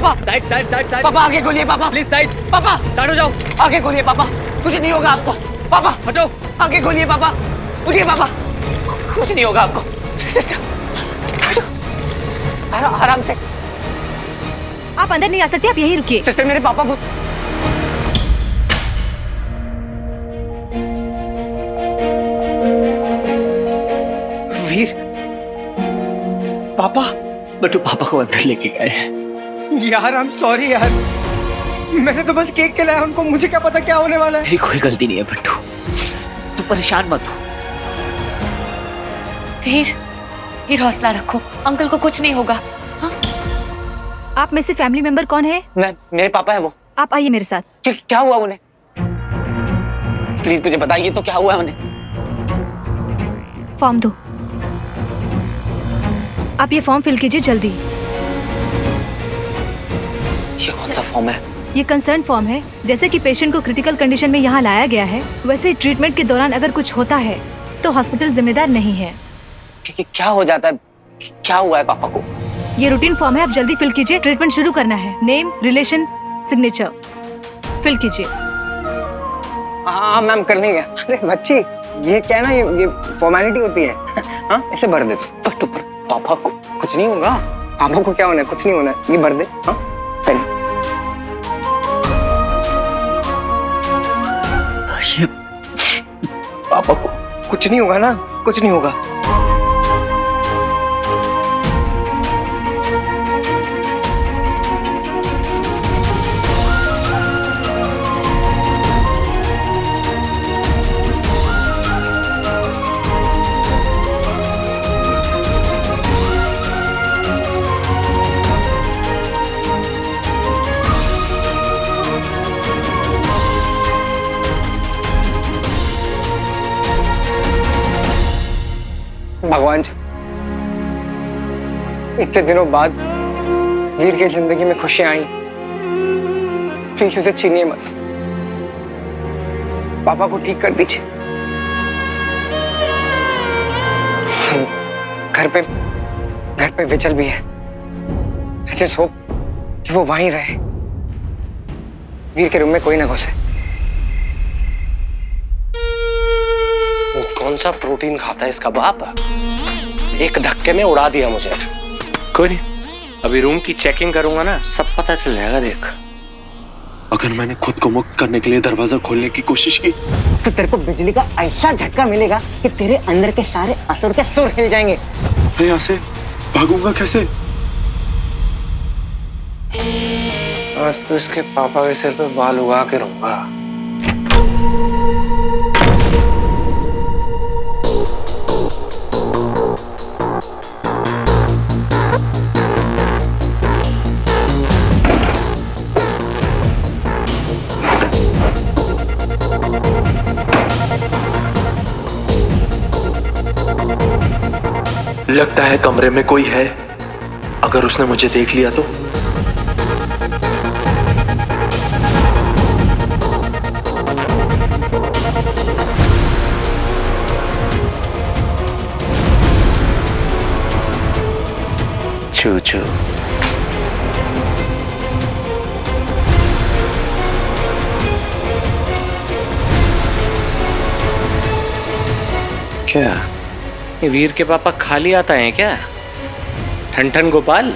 पापा side side side side. पापा आगे खोलिए पापा, प्लीज साइड। पापा साइड हो जाओ। आगे खोलिए पापा, कुछ नहीं होगा आपको। पापा हटो। आगे खोलिए पापा, उठिए पापा, कुछ नहीं होगा आपको। सिस्टर आराम से। आप अंदर नहीं आ सकते, आप यहीं रुकिए। सिस्टर मेरे पापा को वीर, पापा। बटू पापा को अंदर लेके गए। यार आई एम सॉरी यार, मैंने तो बस केक खिलाया उनको, मुझे क्या पता क्या होने वाला है। मेरी कोई गलती नहीं है बट्टू, तू परेशान मत हो। वीर हौसला रखो, अंकल को कुछ नहीं होगा। हाँ? आप में से फैमिली मेंबर कौन है? मेरे पापा है वो। आप आइए मेरे साथ। क्या हुआ उन्हें? प्लीज मुझे बताइए तो क्या हुआ उन्हें? फॉर्म दो। आप ये फॉर्म फिल कीजिए जल्दी। ये कौन सा फॉर्म है? ये कंसर्न फॉर्म है। जैसे कि पेशेंट को क्रिटिकल कंडीशन में यहाँ लाया गया है, वैसे ट्रीटमेंट के दौरान अगर कुछ होता है तो हॉस्पिटल जिम्मेदार नहीं है। क्या हो जाता है? क्या हुआ है पापा को? ये रूटीन फॉर्म है, आप जल्दी फिल कीजिए। ट्रीटमेंट शुरू करना है। नेम, रिलेशन, सिग्नेचर फिल कीजिए। हाँ मैम कर देंगे। अरे बच्ची, ये क्या है ना, ये फॉर्मेलिटी होती है। हाँ इसे भर दे तू। पापा को कुछ नहीं होगा, पापा को क्या होना है, कुछ नहीं होना है, ये भर दे। हाँ पेन। ये पापा को कुछ नहीं होगा ना, कुछ नहीं होगा। भगवान जी, इतने दिनों बाद वीर की जिंदगी में खुशियां आई, प्लीज उसे छीनिए मत। पापा को ठीक कर दीजिए। घर पे विचल भी है। आई जस्ट होप कि वो वहीं रहे, वीर के रूम में कोई ना घुसे। कौन सा प्रोटीन खाता है इसका बाप? एक धक्के में उड़ा दिया मुझे। कोई नहीं, अभी रूम की चेकिंग करूंगा ना, सब पता चल जाएगा। देख, अगर मैंने खुद को मुक्त करने के लिए दरवाजा खोलने की कोशिश की तो तेरे को बिजली का ऐसा झटका मिलेगा कि तेरे अंदर के सारे असुर के सुर हिल जाएंगे। मैं यहाँ से भागूंगा कैसे? आज तो इसके पापा के सिर पे बाल उगा के रहूंगा। लगता है कमरे में कोई है। अगर उसने मुझे देख लिया तो? चू चू। क्या ये वीर के पापा खाली आता है क्या? ठन ठन गोपाल।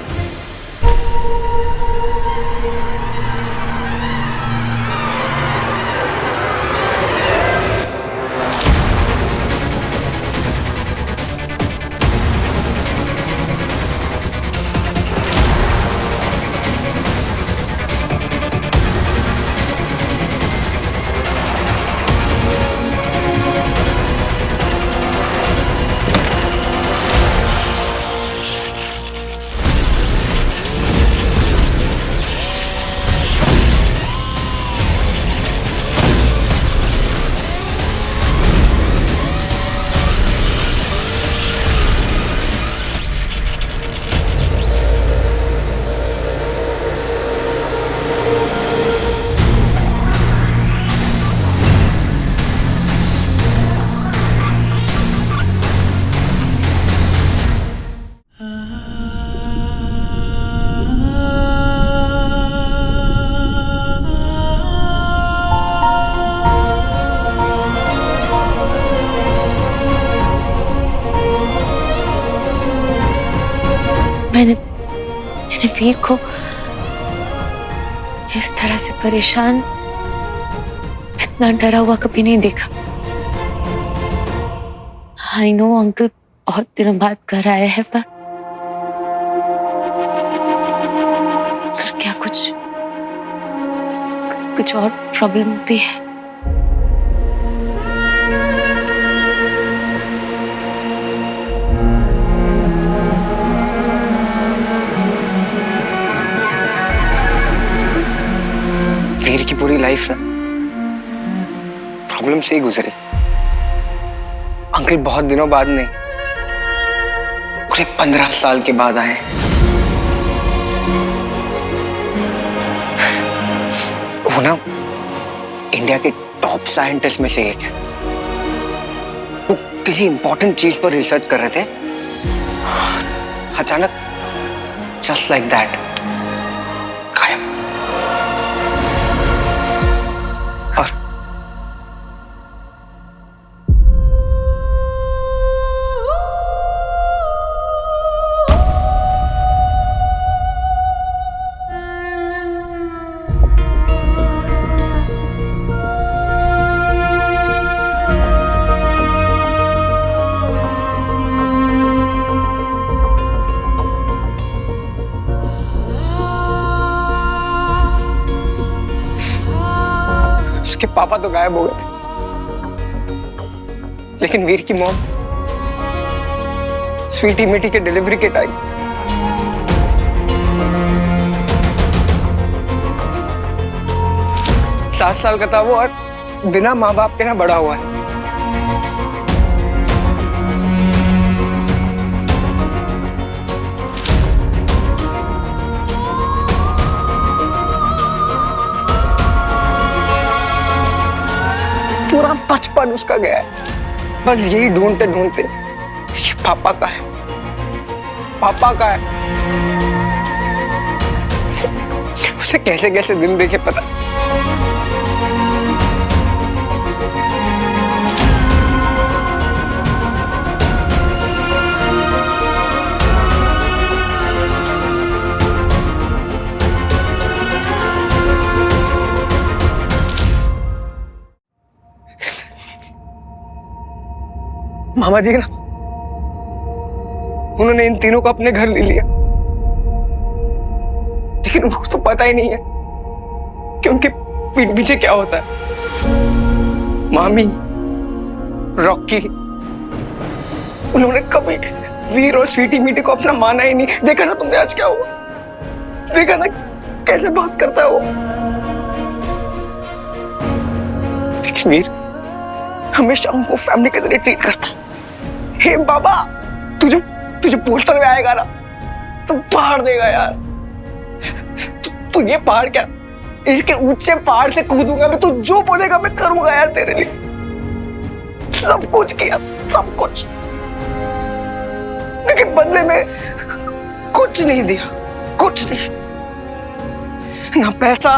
मैंने वीर को इस तरह से परेशान, इतना डरा हुआ कभी नहीं देखा। आई नो अंकल बहुत दिनों बाद घर आए हैं, पर क्या कुछ और प्रॉब्लम भी है? वीर की पूरी लाइफ ना प्रॉब्लम से ही गुजरी। अंकल बहुत दिनों बाद नहीं, पूरे 15 साल के बाद आए। वो ना इंडिया के टॉप साइंटिस्ट में से एक है। वो किसी इंपॉर्टेंट चीज पर रिसर्च कर रहे थे, अचानक जस्ट लाइक दैट गायब। और उसके पापा तो गायब हो गए थे, लेकिन वीर की मॉम स्वीटी मिटी के डिलीवरी के टाइम सात साल का था वो, और बिना माँ बाप के ना बड़ा हुआ है। पूरा बचपन उसका गया है बस यही ढूंढते ढूंढते, ये पापा का है, पापा का है। उसे कैसे कैसे दिन देखे पता। मामा जी ना, उन्होंने इन तीनों को अपने घर ले लिया, लेकिन उनको तो पता ही नहीं है कि उनके पीठ पीछे क्या होता है। मामी, रॉकी, उन्होंने कभी वीर और स्वीटी मीटी को अपना माना ही नहीं। देखा ना तुमने आज क्या हुआ, देखा ना कैसे बात करता है वो। लेकिन वीर हमेशा हमको फैमिली की तरह ट्रीट करता है। हे बाबा, तुझे पोस्टर में आएगा ना तो पहाड़ देगा यार। तू ये पहाड़ क्या, इसके ऊंचे पहाड़ से कूदूंगा मैं, तू जो बोलेगा मैं करूंगा यार तेरे लिए। सब कुछ किया, सब कुछ, लेकिन बदले में कुछ नहीं दिया, कुछ नहीं। ना पैसा,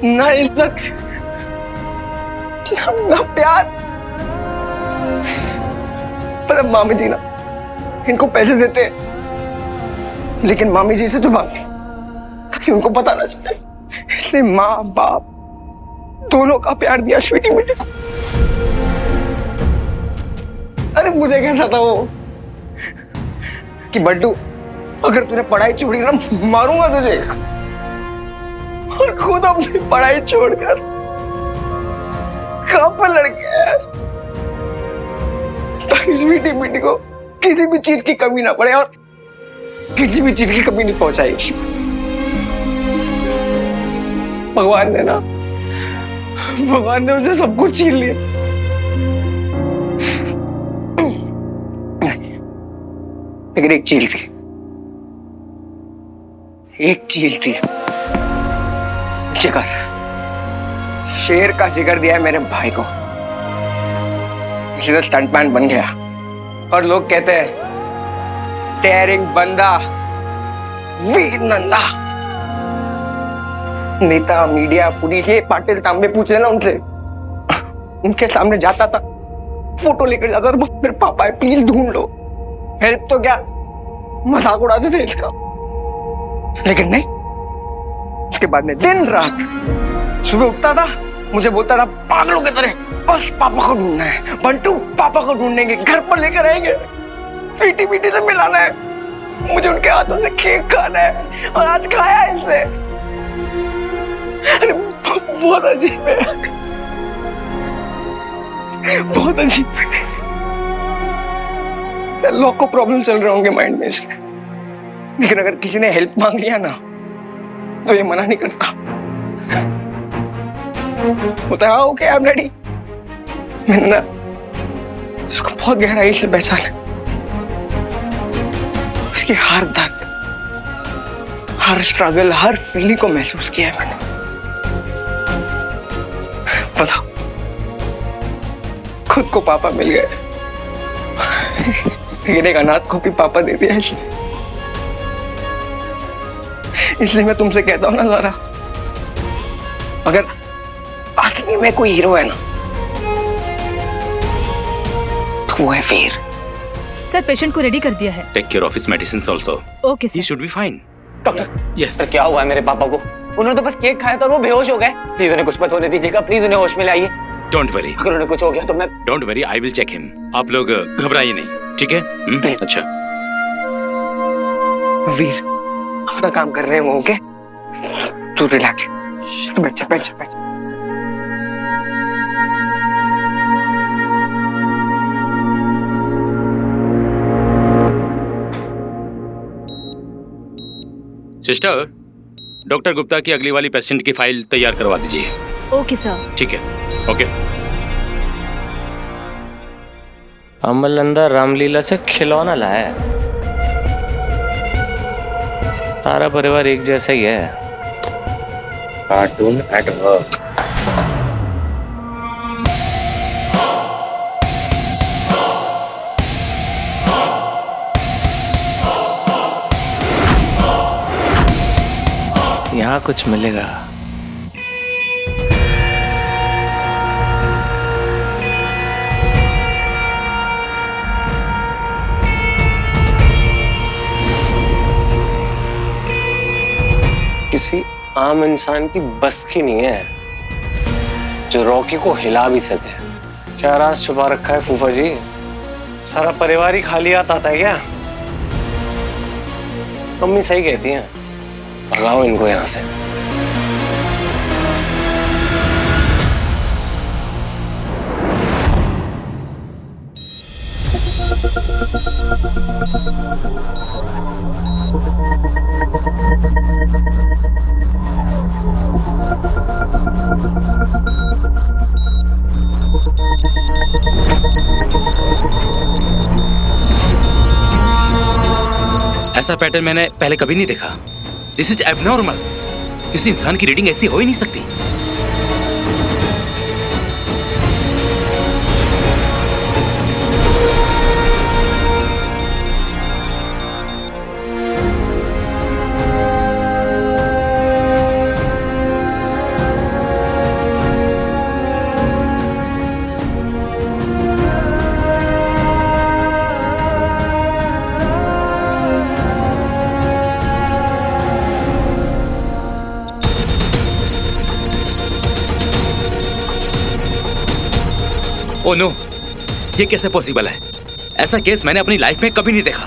ना इज्जत, ना प्यार। पर मामी जी ना इनको पैसे देते हैं, लेकिन मामी जी से छुपाते ताकि उनको पता ना चले। इसलिए माँ बाप दोनों का प्यार दिया स्वीटी मिटी को। अरे मुझे कहता था वो कि बड्डू, अगर तूने पढ़ाई छोड़ी ना मारूंगा तुझे, और खुद अपनी पढ़ाई छोड़कर कहां पर लड़ गया यार, ताकि स्वीटी मिटी को किसी भी चीज की कमी ना पड़े, और किसी भी चीज की कमी नहीं पहुंचाई। भगवान ने ना, भगवान ने मुझे सब कुछ छीन लिया। लेकिन एक चीज थी, एक चीज थी, जिगर। शेर का जिगर दिया है मेरे भाई को, इसलिए स्टंटमैन बन गया। और लोग कहते हैं डेयरिंग बंदा, वीर नंदा। नेता, मीडिया, पुलिस, ये पाटिल तांबे पूछ लेना उनसे, उनके सामने जाता था, फोटो लेकर जाता था, मेरे पापा है प्लीज ढूंढ लो। हेल्प तो क्या, मजाक उड़ाते थे इसका। लेकिन नहीं, उसके बाद में दिन रात सुबह उठता था, मुझे बोलता था पागलों की तरह बस पापा को ढूंढना है, बंटू पापा को ढूंढेंगे, घर पर लेकर आएंगे, पीटी पीटी से मिलाना है, मुझे उनके हाथों से केक खाना है, और आज खाया है इसने। अरे बहुत अजीब है, बहुत अजीब है। लोग को प्रॉब्लम चल रहे होंगे माइंड में इसके, लेकिन अगर किसी ने हेल्प मांग लिया ना तो ये मना नहीं करता। बोलता है ओके आई एम रेडी। मैंने ना इसको बहुत गहराई से पहचाना, इसकी हर दर्द, हर स्ट्रगल, हर फीलिंग को महसूस किया है मैंने। बताओ, खुद को पापा मिल गए, लेकिन एक अनाथ को भी पापा दे दिया। इसलिए मैं तुमसे कहता हूं ना ज़रा, अगर आखिरी में कोई हीरो है ना तो वो है वीर। सर पेशेंट को रेडी कर दिया है। Take care of his medicines also. Okay ही sir. Should be fine. Doctor yes. Sir क्या हुआ है मेरे पापा को? उन्होंने तो बस केक खाया था और वो बेहोश हो गए। प्लीज उन्हें कुछ मत होने दीजिएगा, प्लीज उन्हें होश में लाइए। डोंट वरी, अगर उन्हें कुछ हो गया तो मैं don't worry, I will check him. आप लोग घबराइए नहीं, ठीक है? अच्छा। वीर अपना काम कर रहे हैं वो, ओके? तू रिलैक्स, तू बैठ जा, बैठ जा, बैठ जा। सिस्टर, डॉक्टर गुप्ता की अगली वाली पेशेंट की फाइल तैयार करवा दीजिए। Okay sir. ठीक है, ओके। अमल अंदर रामलीला से खिलौना लाया है। सारा परिवार एक जैसा ही है। Cartoon at work. यहाँ कुछ मिलेगा। किसी आम इंसान की बस की नहीं है जो रॉकी को हिला भी सके। क्या राज छुपा रखा है फूफा जी? सारा परिवार ही खाली हाथ आता है क्या? मम्मी सही कहती हैं, भगाओ इनको यहां से। ऐसा पैटर्न मैंने पहले कभी नहीं देखा। This is abnormal. किसी इंसान की रीडिंग ऐसी हो ही नहीं सकती। ओह नो, ये कैसे पॉसिबल है? ऐसा केस मैंने अपनी लाइफ में कभी नहीं देखा।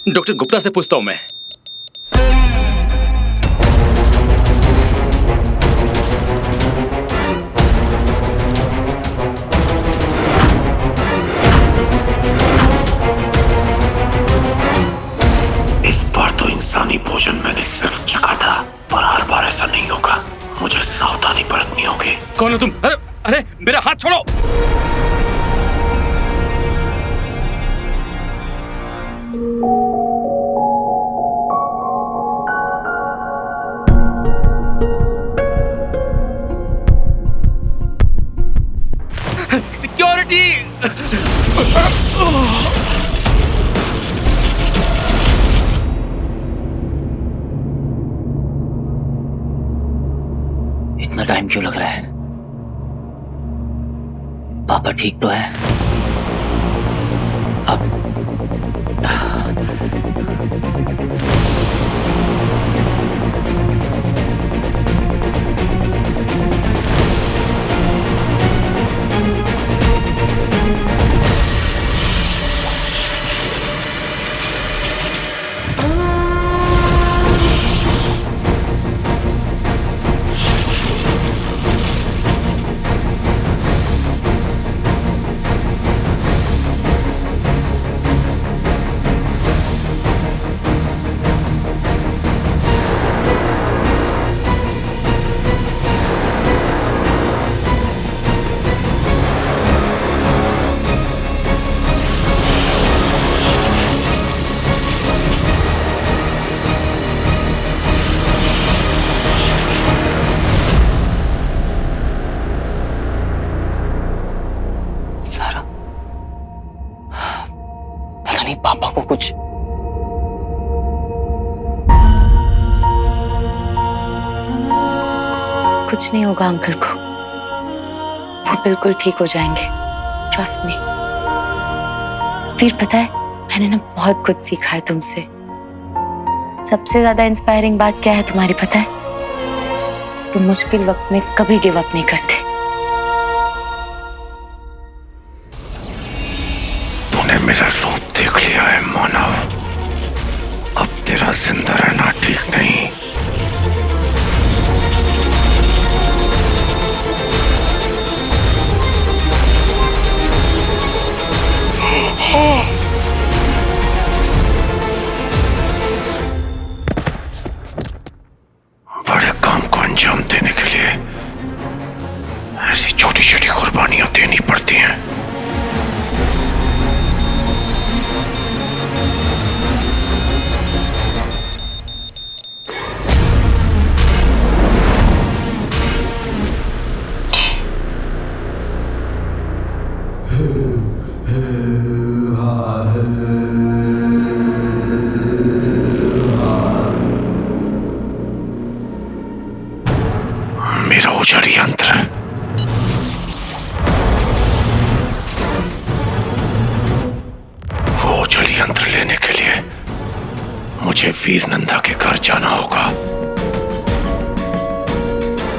डॉक्टर गुप्ता से पूछता हूं मैं। इस बार तो इंसानी भोजन मैंने सिर्फ चखा था, पर हर बार ऐसा नहीं होगा। मुझे सावधानी बरतनी होगी। कौन हो तुम? अरे अरे मेरा हाथ छोड़ो। सिक्योरिटी! इतना टाइम क्यों लग रहा है? पापा ठीक तो है? अब कुछ नहीं होगा अंकल को, वो बिल्कुल ठीक हो जाएंगे, ट्रस्ट मी। फिर पता है मैंने ना बहुत कुछ सीखा है तुमसे। सबसे ज्यादा इंस्पायरिंग बात क्या है तुम्हारी पता है? तुम मुश्किल वक्त में कभी गिव अप नहीं करते। तूने मेरा रूप देख लिया है मानव, अब तेरा जिंदा रहना ठीक नहीं। बड़े काम को अंजाम देने के लिए ऐसी छोटी छोटी कुर्बानियां देनी पड़ती हैं। मेरा उजड़ी यंत्र वो उजड़ी यंत्र लेने के लिए मुझे वीर नंदा के घर जाना होगा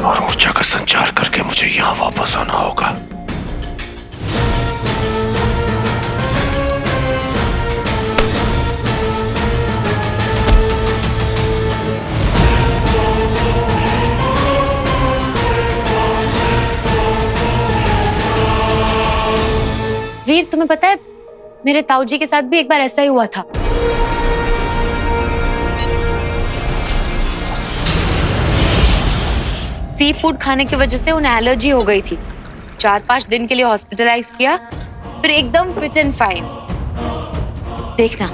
और ऊर्जा का संचार करके मुझे यहां वापस आना होगा। वीर तुम्हें पता है मेरे ताऊ जी के साथ भी एक बार ऐसा ही हुआ था। सी फूड खाने की वजह से उन्हें एलर्जी हो गई थी। 4-5 दिन के लिए हॉस्पिटलाइज किया, फिर एकदम फिट एंड फाइन। देखना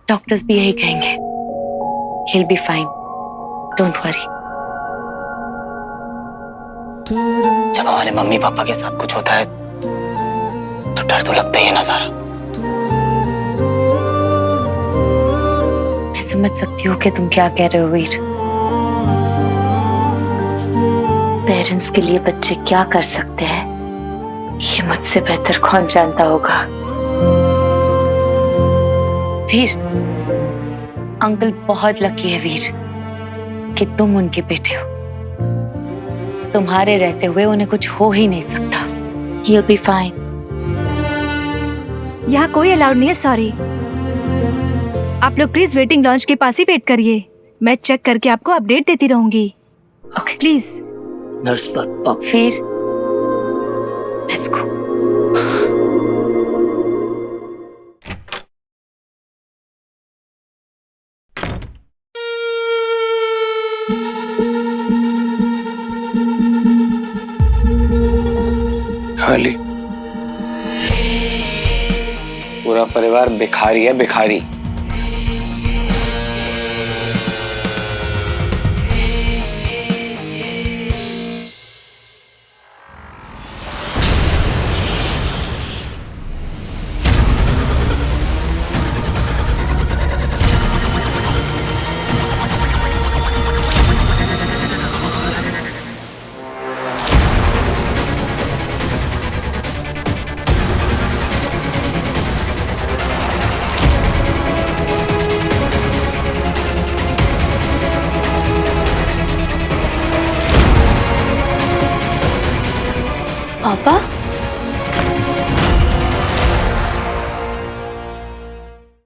डॉक्टर्स भी यही कहेंगे, he'll be fine, don't worry। जब हमारे मम्मी पापा के साथ कुछ होता है तो डर तो लगता ही है ना सारा। मैं समझ सकती हूँ कि तुम क्या कह रहे हो वीर। पेरेंट्स के लिए बच्चे क्या कर सकते हैं ये मुझसे बेहतर कौन जानता होगा। वीर अंकल बहुत लकी है वीर कि तुम उनके बेटे हो। तुम्हारे रहते हुए उन्हें कुछ हो ही नहीं सकता। He'll be fine। यहाँ कोई अलाउड नहीं है, सॉरी। आप लोग प्लीज वेटिंग लॉन्च के पास ही वेट करिए, मैं चेक करके आपको अपडेट देती रहूंगी। Okay please. नर्स पर फिर लेट्स गो। खाली पूरा परिवार भिखारी है, भिखारी। पापा